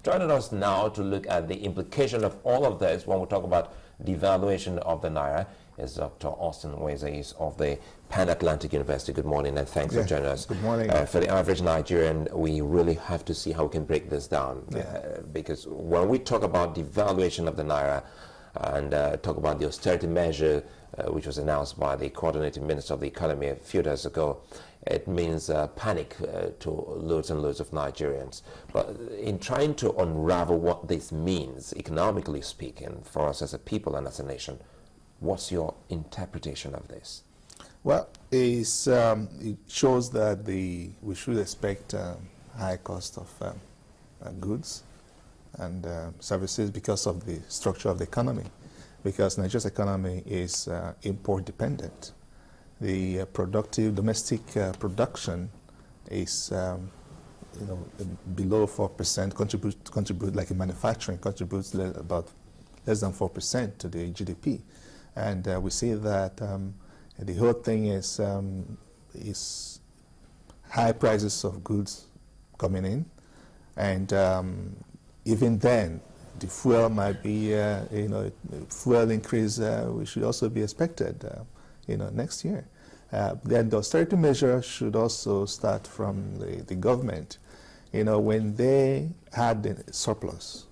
Joining us now to look at the implication of all of this when we talk about devaluation of the Naira is Dr. Nweze of the Pan-Atlantic University. Good morning and thanks for joining us. Good morning. For the average Nigerian, we really have to see how we can break this down because when we talk about devaluation of the Naira and talk about the austerity measure which was announced by the coordinating minister of the economy a few days ago, it means panic to loads and loads of Nigerians. But in trying to unravel what this means, economically speaking, for us as a people and as a nation, what's your interpretation of this? Well, it shows that we should expect high cost of goods and services because of the structure of the economy, because Nigeria's economy is import dependent. The productive domestic production is below 4%, contribute like in manufacturing, contributes about less than 4% to the GDP. And we see that the whole thing is high prices of goods coming in, and even then, the fuel might be, fuel increase, we should also be expected, next year. Then the austerity measure should also start from the government. When they had the surplus,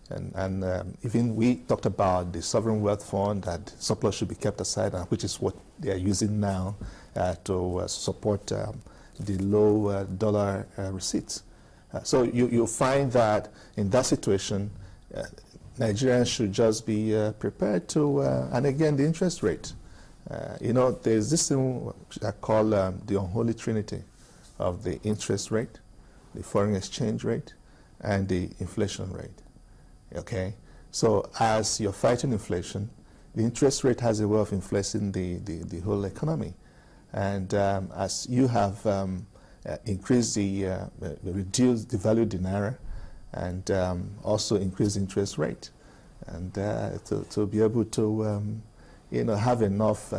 and even we talked about the sovereign wealth fund, that surplus should be kept aside, which is what they are using now to support the low dollar receipts. So you find that in that situation, Nigerians should just be prepared to, and again, the interest rate. There's this thing I call the unholy trinity of the interest rate, the foreign exchange rate, and the inflation rate. Okay, so as you're fighting inflation, the interest rate has a way of inflating the whole economy, and as you have increased reduced, devalued the Naira, and also increased interest rate, and to be able to have enough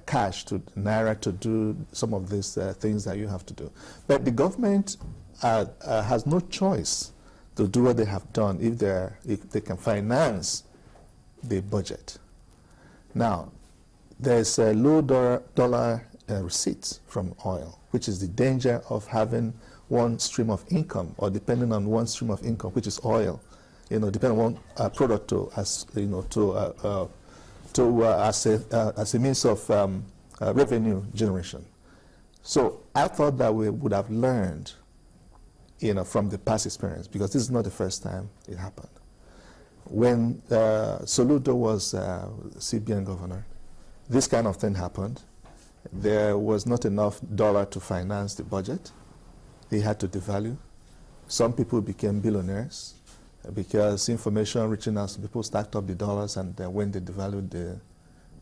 cash to Naira to do some of these things that you have to do. But the government has no choice to do what they have done if they can finance the budget. Now, there's a low dollar receipts from oil, which is the danger of having one stream of income, or depending on one stream of income, which is oil, depending on one product as a means of revenue generation. So I thought that we would have learned from the past experience, because this is not the first time it happened. When Soludo was CBN governor, this kind of thing happened. There was not enough dollar to finance the budget. They had to devalue. Some people became billionaires because information reaching out to people stacked up the dollars, and when they devalued, they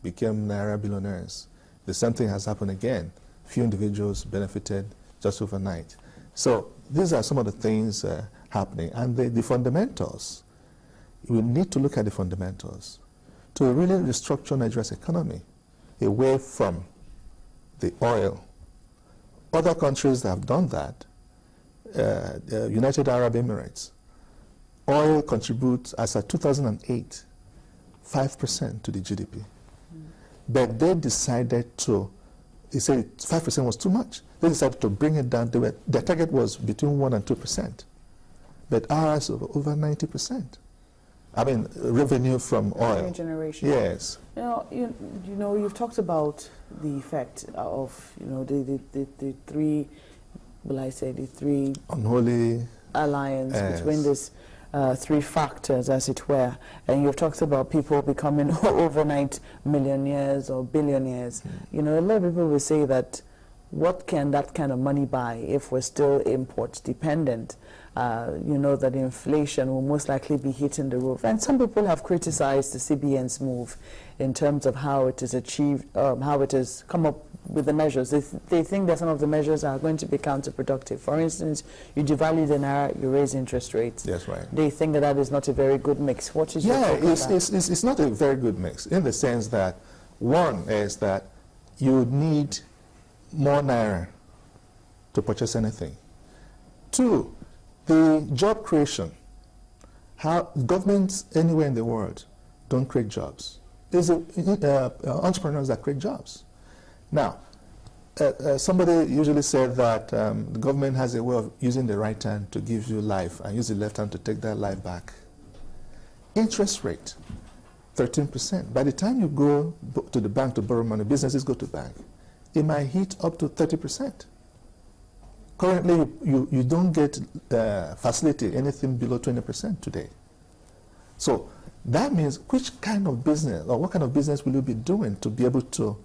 became Naira billionaires. The same thing has happened again. Few individuals benefited just overnight. So these are some of the things happening. And the fundamentals, we need to look at the fundamentals to really restructure Nigeria's economy away from the oil. Other countries that have done that, United Arab Emirates, oil contributes, as of 2008, 5% to the GDP. But they decided they said 5% was too much. They decided to bring it down. Their target was between 1% and 2%. But ours over 90%. I mean, revenue from oil. Revenue generation. Yes. You've talked about the effect of, the three, the three unholy alliance between these three factors, as it were. And you've talked about people becoming overnight millionaires or billionaires. A lot of people will say that, what can that kind of money buy if we're still import dependent? That inflation will most likely be hitting the roof. And some people have criticized the CBN's move in terms of how it is achieved, how it has come up with the measures. They think that some of the measures are going to be counterproductive. For instance, you devalue the Naira, you raise interest rates. That's right. They think that is not a very good mix. What is your take on that? It's not a very good mix, in the sense that, one is that you need more Naira to purchase anything. Two, The job creation, how governments anywhere in the world don't create jobs. There's entrepreneurs that create jobs. Now, somebody usually said that the government has a way of using the right hand to give you life and use the left hand to take that life back. Interest rate, 13%. By the time you go to the bank to borrow money, businesses go to bank, it might hit up to 30%. Currently, you don't get facility anything below 20% today. So that means which kind of business or what kind of business will you be doing to be able to,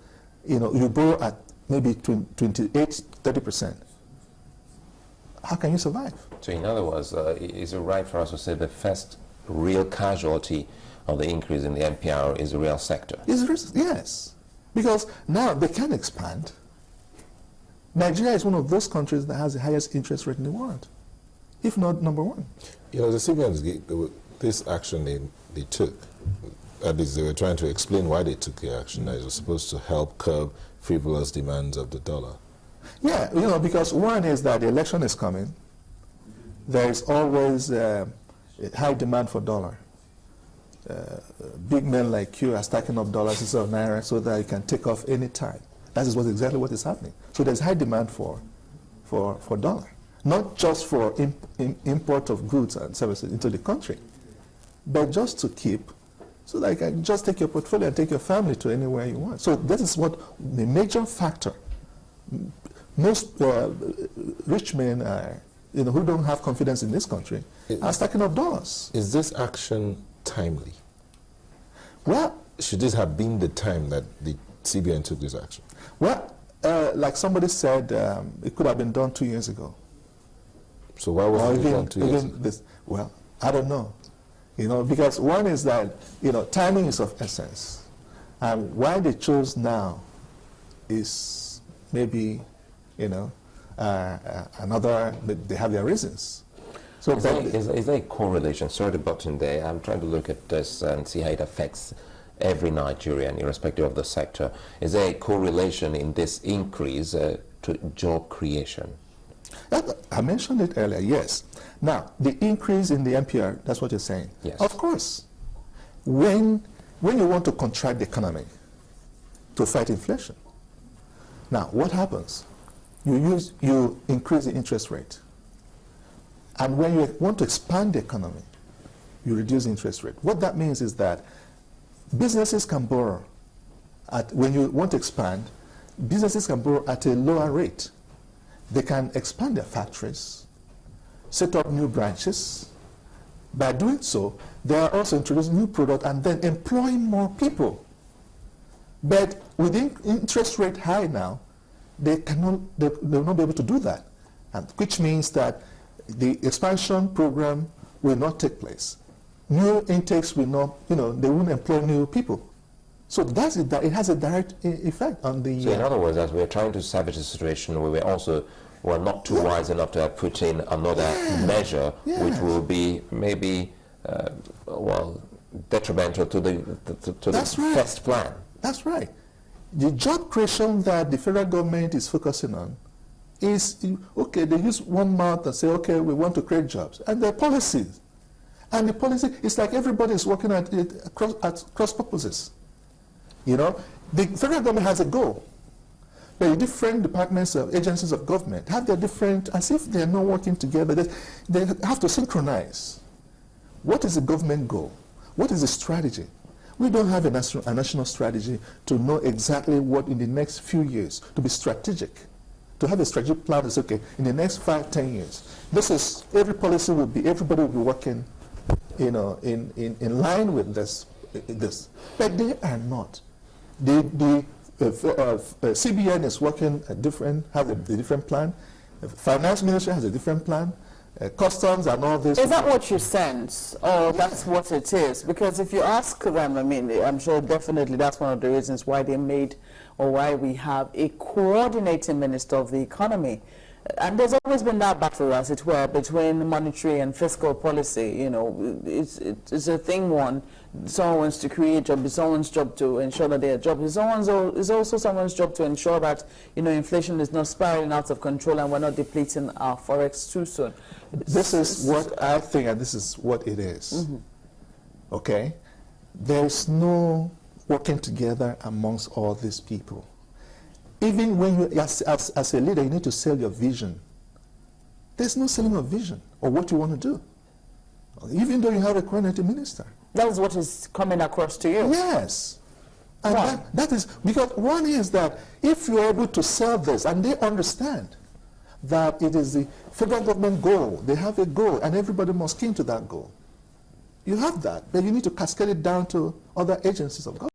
you borrow at maybe 28, 30%. How can you survive? So in other words, is it right for us to say the first real casualty of the increase in the NPR is the real sector? Yes, because now they can expand. Nigeria is one of those countries that has the highest interest rate in the world, if not number one. The CBN, this action they took, at least they were trying to explain why they took the action. That it was supposed to help curb frivolous demands of the dollar. Yeah, because one is that the election is coming. There is always a high demand for dollar. Big men like you are stacking up dollars instead of Naira so that you can take off any time. That is exactly what is happening. So there's high demand for dollar, not just for import of goods and services into the country, but just to keep, so that you can just take your portfolio and take your family to anywhere you want. So this is what the major factor. Most rich men are, who don't have confidence in this country are stacking up dollars. Is this action timely? Well, should this have been the time that the CBN took this action? Well, like somebody said, it could have been done 2 years ago. So why wasn't it done 2 years ago? Well, I don't know. Because one is that, timing is of essence. And why they chose now is maybe, another, they have their reasons. So is there a correlation? Sorry to butt in there. I'm trying to look at this and see how it affects every Nigerian, irrespective of the sector. Is there a correlation in this increase to job creation? I mentioned it earlier, yes. Now, the increase in the NPR, that's what you're saying. Yes. Of course. When you want to contract the economy to fight inflation, now what happens? You increase the interest rate. And when you want to expand the economy, you reduce the interest rate. What that means is that businesses can borrow when you want to expand, businesses can borrow at a lower rate. They can expand their factories, set up new branches. By doing so, they are also introducing new products and then employing more people. But with the interest rate high now, they will not be able to do that, and which means that the expansion program will not take place. New intakes will not, they won't employ new people. So that's it. It has a direct effect on the... So in other words, as we're trying to salvage a situation where we're not too wise enough to have put in another measure, which will be maybe, detrimental to the first plan. That's right. The job creation that the federal government is focusing on is, okay, they use one mouth and say, okay, we want to create jobs. And their policies. And the policy, it's like everybody is working at cross purposes. The federal government has a goal. But the different departments of agencies of government have their different, as if they're not working together, they have to synchronize. What is the government goal? What is the strategy? We don't have a national strategy to know exactly what in the next few years, to be strategic. To have a strategic plan is okay, in the next 5, 10 years. Everybody will be working, in line with this. But they are not. The CBN is working has a different plan. The finance ministry has a different plan. Customs and all this. Is that what you sense, or that's what it is? Because if you ask them, I'm sure definitely that's one of the reasons why they made, or why we have a coordinating minister of the economy. And there's always been that battle, as it were, between monetary and fiscal policy. You know, it's a thing one. Someone wants to create a job. It's someone's job to ensure that their job is also someone's job to ensure that, you know, inflation is not spiraling out of control and we're not depleting our forex too soon. This is what I think, and this is what it is. Okay? There's no working together amongst all these people. Even when you, as a leader, you need to sell your vision. There's no selling of vision or what you want to do, even though you have a coordinating minister. That is what is coming across to you. Yes. And that is, because one is that if you're able to sell this, and they understand that it is the federal government goal, they have a goal, and everybody must key into that goal. You have that, but you need to cascade it down to other agencies of government.